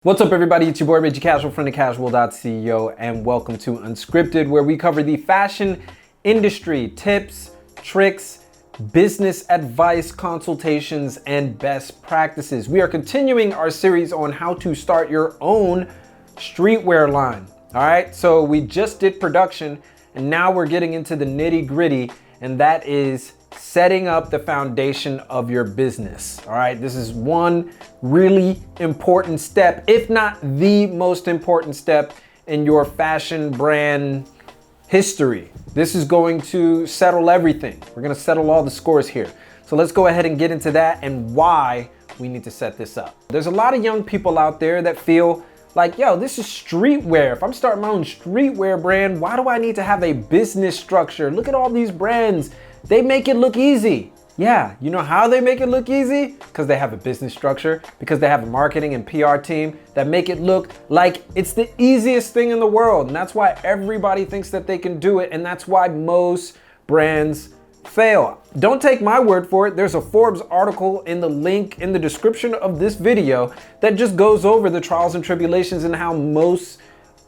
What's up, everybody? It's your boy Reggie Casual from thecasual.ceo, and welcome to Unscripted, where we cover the fashion industry tips, tricks, business advice, consultations, and best practices. We are continuing our series on how to start your own streetwear line. All right, so we just did production, and now we're getting into the nitty-gritty, and that is setting up the foundation of your business. All right, this is one really important step, if not the most important step in your fashion brand history. This is going to settle everything. We're going to settle all the scores here. So let's go ahead and get into that and why we need to set this up. There's a lot of young people out there that feel like, yo, this is streetwear. If I'm starting my own streetwear brand, why do I need to have a business structure? Look at all these brands. They make it look easy. Yeah, you know how they make it look easy? Because they have a business structure, because they have a marketing and PR team that make it look like it's the easiest thing in the world. And that's why everybody thinks that they can do it. And that's why most brands fail. Don't take my word for it. There's a Forbes article in the link in the description of this video that just goes over the trials and tribulations and how most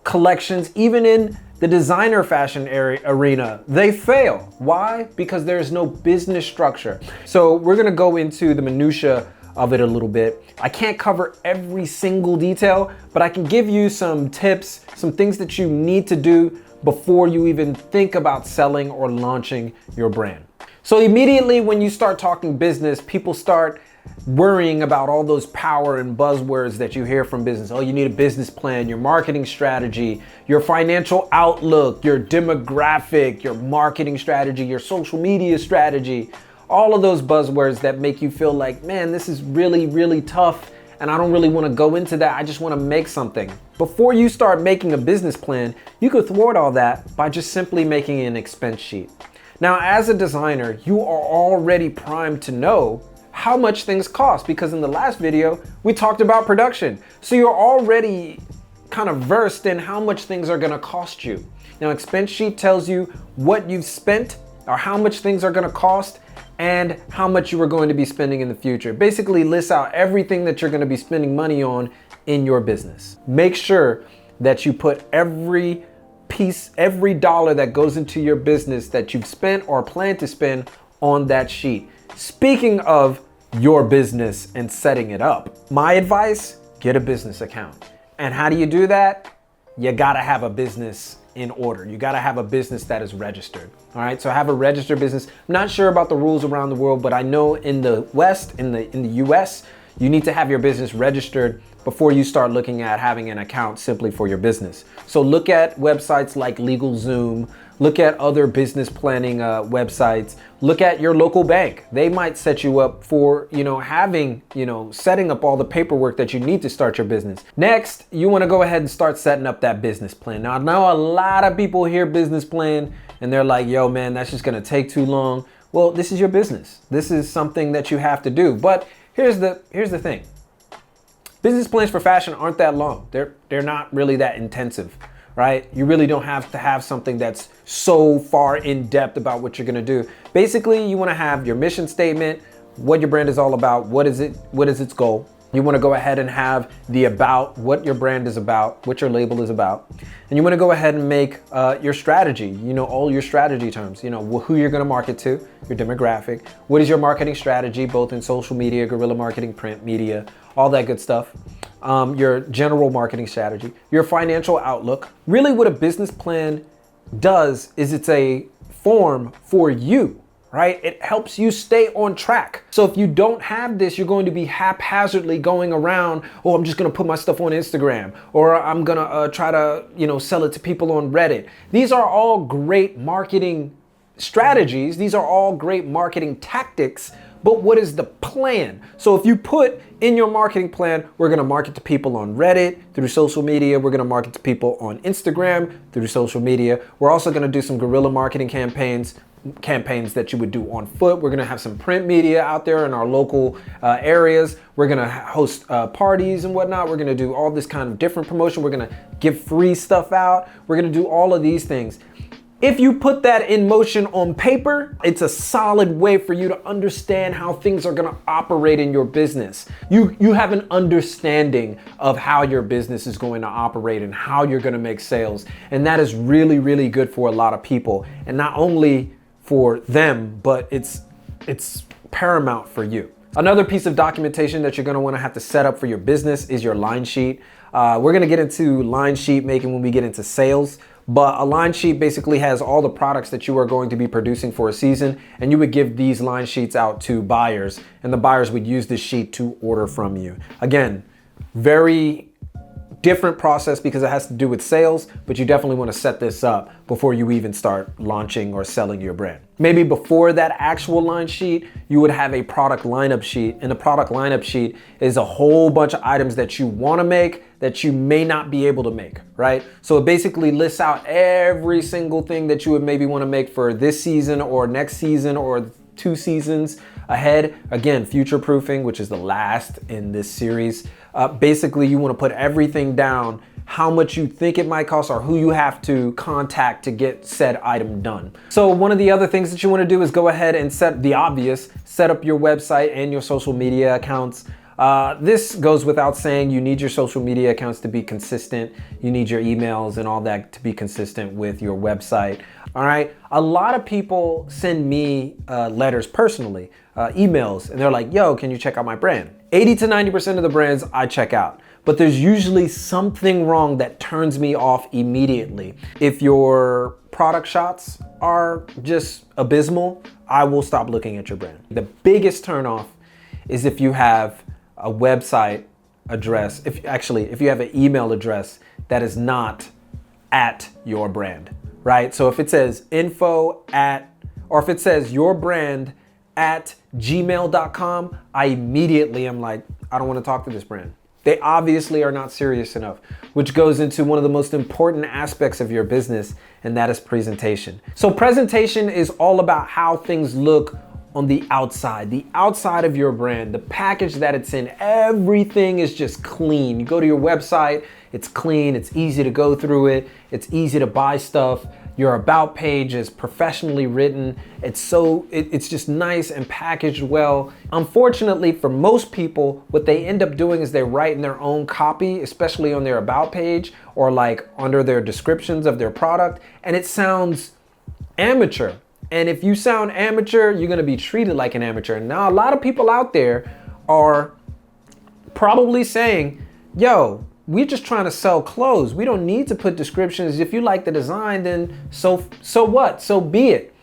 collections, even in the designer fashion arena, they fail. Why? Because there's no business structure. So we're gonna go into the minutia of it a little bit. I can't cover every single detail, but I can give you some tips, some things that you need to do before you even think about selling or launching your brand. So immediately when you start talking business, people start worrying about all those power and buzzwords that you hear from business. Oh, you need a business plan, your marketing strategy, your financial outlook, your demographic, your marketing strategy, your social media strategy, all of those buzzwords that make you feel like, man, this is really, really tough and I don't really want to go into that. I just want to make something. Before you start making a business plan, you could thwart all that by just simply making an expense sheet. Now, as a designer, you are already primed to know how much things cost, because in the last video we talked about production. So you're already kind of versed in how much things are going to cost you. Now, expense sheet tells you what you've spent or how much things are going to cost and how much you are going to be spending in the future. Basically lists out everything that you're going to be spending money on in your business. Make sure that you put every piece, every dollar that goes into your business that you've spent or plan to spend on that sheet. Speaking of your business and setting it up, my advice, get a business account. And how do you do that? You gotta have a business in order. You gotta have a business that is registered. All right, so have a registered business. I'm not sure about the rules around the world, but I know in the West, in the US, you need to have your business registered before you start looking at having an account simply for your business. So look at websites like LegalZoom, look at other business planning websites, look at your local bank. They might set you up for, setting up all the paperwork that you need to start your business. Next, you wanna go ahead and start setting up that business plan. Now, I know a lot of people hear business plan and they're like, yo man, that's just gonna take too long. Well, this is your business. This is something that you have to do. But here's the thing. Business plans for fashion aren't that long. They're not really that intensive, right? You really don't have to have something that's so far in depth about what you're gonna do. Basically, you wanna have your mission statement, what your brand is all about, what is its goal. You wanna go ahead and have the about, what your brand is about, what your label is about. And you wanna go ahead and make your strategy, all your strategy terms, who you're gonna market to, your demographic, what is your marketing strategy, both in social media, guerrilla marketing, print media, all that good stuff. Your general marketing strategy, your financial outlook. Really what a business plan does is it's a form for you, right? It helps you stay on track. So if you don't have this, you're going to be haphazardly going around, oh, I'm just gonna put my stuff on Instagram, or I'm gonna try to, sell it to people on Reddit. These are all great marketing strategies. These are all great marketing tactics, but what is the plan? So if you put in your marketing plan, we're gonna market to people on Reddit through social media. We're gonna market to people on Instagram through social media. We're also gonna do some guerrilla marketing campaigns that you would do on foot. We're gonna have some print media out there in our local areas. We're gonna host parties and whatnot. We're gonna do all this kind of different promotion. We're gonna give free stuff out. We're gonna do all of these things. If you put that in motion on paper, it's a solid way for you to understand how things are gonna operate in your business. You have an understanding of how your business is going to operate and how you're gonna make sales. And that is really, really good for a lot of people. And not only for them, but it's paramount for you. Another piece of documentation that you're gonna wanna have to set up for your business is your line sheet. We're gonna get into line sheet making when we get into sales. But a line sheet basically has all the products that you are going to be producing for a season, and you would give these line sheets out to buyers, and the buyers would use this sheet to order from you. Again, very different process because it has to do with sales, but you definitely want to set this up before you even start launching or selling your brand. Maybe before that actual line sheet, you would have a product lineup sheet, and the product lineup sheet is a whole bunch of items that you want to make that you may not be able to make, right? So it basically lists out every single thing that you would maybe want to make for this season or next season or 2 seasons ahead. Again, future proofing, which is the last in this series. Basically, you want to put everything down, how much you think it might cost or who you have to contact to get said item done. So one of the other things that you want to do is go ahead and set the obvious, set up your website and your social media accounts. This goes without saying. You need your social media accounts to be consistent. You need your emails and all that to be consistent with your website. All right. A lot of people send me letters personally, emails, and they're like, yo, can you check out my brand? 80 to 90% of the brands I check out, but there's usually something wrong that turns me off immediately. If your product shots are just abysmal, I will stop looking at your brand. The biggest turnoff is if you have a website address, if you have an email address that is not at your brand, right? So if it says info at, or if it says your brand at gmail.com, I immediately am like, I don't want to talk to this brand. They obviously are not serious enough, which goes into one of the most important aspects of your business, and that is presentation. So presentation is all about how things look on the outside of your brand, the package that it's in. Everything is just clean. You go to your website, it's clean, it's easy to go through it, it's easy to buy stuff. Your about page is professionally written. It's just nice and packaged well. Unfortunately, for most people, what they end up doing is they write in their own copy, especially on their about page or like under their descriptions of their product, and it sounds amateur. And if you sound amateur, you're gonna be treated like an amateur. Now, a lot of people out there are probably saying, yo, we're just trying to sell clothes. We don't need to put descriptions. If you like the design, then so what? So be it.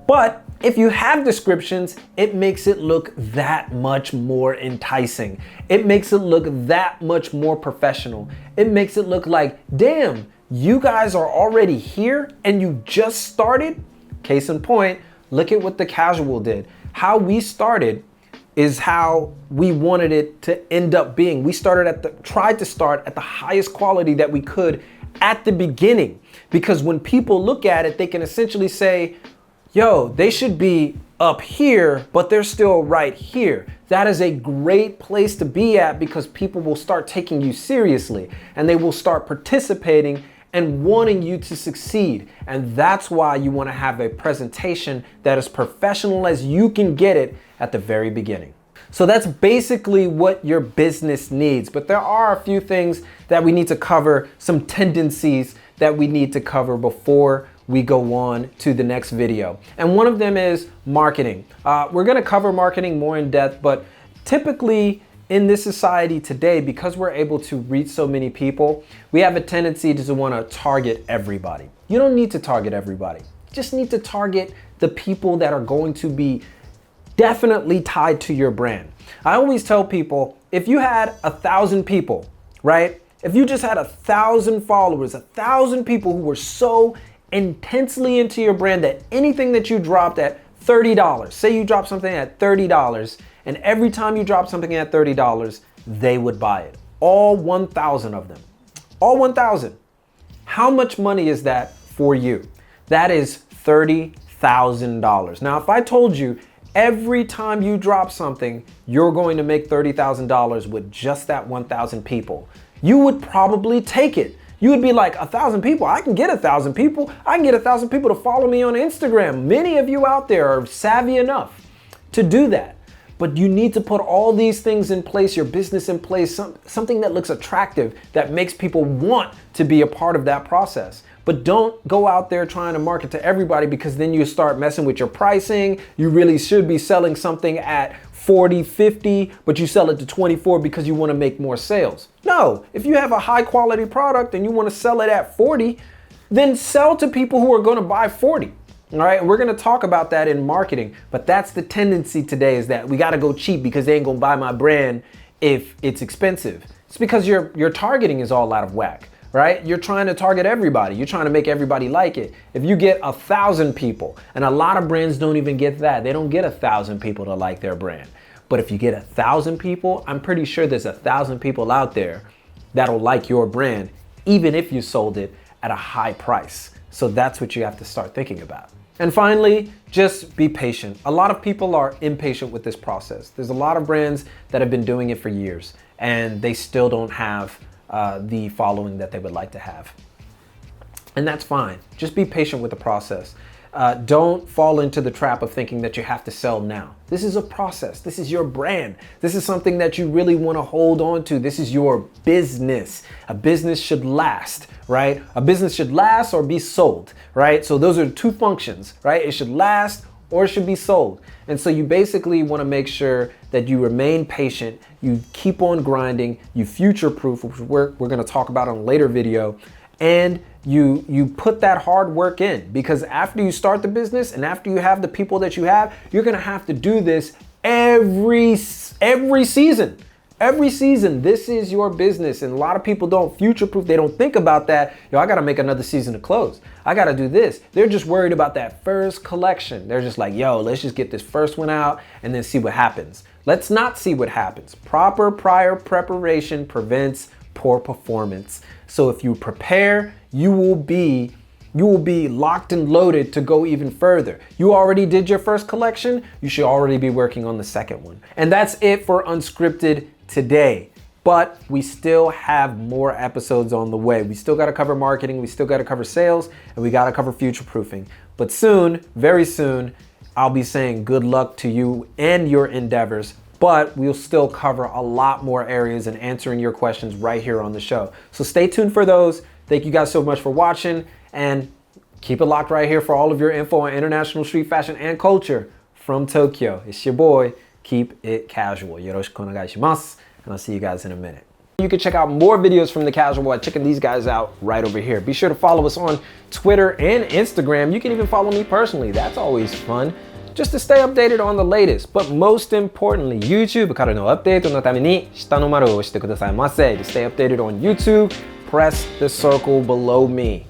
But if you have descriptions, it makes it look that much more enticing. It makes it look that much more professional. It makes it look like, damn, you guys are already here and you just started? Case in point, look at what the Casual did. How we started is how we wanted it to end up being. We tried to start at the highest quality that we could at the beginning, because when people look at it, they can essentially say, yo, they should be up here, but they're still right here. That is a great place to be at, because people will start taking you seriously and they will start participating and wanting you to succeed. And that's why you want to have a presentation that is professional as you can get it at the very beginning. So that's basically what your business needs. But there are a few things that we need to cover, some tendencies that we need to cover before we go on to the next video. And one of them is marketing. We're going to cover marketing more in depth, but typically in this society today, because we're able to reach so many people, we have a tendency to want to target everybody. You don't need to target everybody. You just need to target the people that are going to be definitely tied to your brand. I always tell people, if you had 1,000 people, right? If you just had 1,000 followers, 1,000 people who were so intensely into your brand that anything that you dropped at $30, say you drop something at $30, and every time you drop something at $30, they would buy it. All 1,000 of them. All 1,000. How much money is that for you? That is $30,000. Now, if I told you every time you drop something, you're going to make $30,000 with just that 1,000 people, you would probably take it, You would be like, 1,000 people? I can get 1,000 people. I can get 1,000 people to follow me on Instagram. Many of you out there are savvy enough to do that. But you need to put all these things in place, your business in place, something that looks attractive, that makes people want to be a part of that process. But don't go out there trying to market to everybody, because then you start messing with your pricing. You really should be selling something at 40, 50, but you sell it to 24 because you want to make more sales. No, if you have a high quality product and you want to sell it at 40, then sell to people who are going to buy 40. All right, and we're going to talk about that in marketing, but that's the tendency today, is that we got to go cheap because they ain't going to buy my brand if it's expensive. It's because your targeting is all out of whack, right? You're trying to target everybody. You're trying to make everybody like it. If you get 1,000 people, and a lot of brands don't even get that. They don't get 1,000 people to like their brand. But if you get 1,000 people, I'm pretty sure there's 1,000 people out there that'll like your brand, even if you sold it at a high price. So that's what you have to start thinking about. And finally, just be patient. A lot of people are impatient with this process. There's a lot of brands that have been doing it for years and they still don't have the following that they would like to have. And that's fine. Just be patient with the process. Don't fall into the trap of thinking that you have to sell now. This is a process. This is your brand. This is something that you really want to hold on to. This is your business. A business should last, right? A business should last or be sold, right? So those are two functions, right? It should last or it should be sold. And so you basically want to make sure that you remain patient, you keep on grinding, you future-proof, which we're going to talk about on a later video, and you put that hard work in, because after you start the business and after you have the people that you have, you're gonna have to do this every season. Every season, this is your business. And a lot of people don't future-proof. They don't think about that. Yo, I gotta make another season to close. I gotta do this. They're just worried about that first collection. They're just like, yo, let's just get this first one out and then see what happens. Let's not see what happens. Proper prior preparation prevents poor performance. So if you prepare, you will be locked and loaded to go even further. You already did your first collection, you should already be working on the second one. And that's it for Unscripted today. But we still have more episodes on the way. We still got to cover marketing, we still got to cover sales, and we got to cover future proofing. But soon, very soon, I'll be saying good luck to you and your endeavors. But we'll still cover a lot more areas and answering your questions right here on the show. So stay tuned for those. Thank you guys so much for watching, and keep it locked right here for all of your info on international street fashion and culture from Tokyo. It's your boy, Keep It Casual. Yoroshiku onegaishimasu, and I'll see you guys in a minute. You can check out more videos from The Casual by checking these guys out right over here. Be sure to follow us on Twitter and Instagram. You can even follow me personally. That's always fun, just to stay updated on the latest. But most importantly, YouTube からのアップデートのために下の丸を押してくださいませ。To stay updated on YouTube, press the circle below me.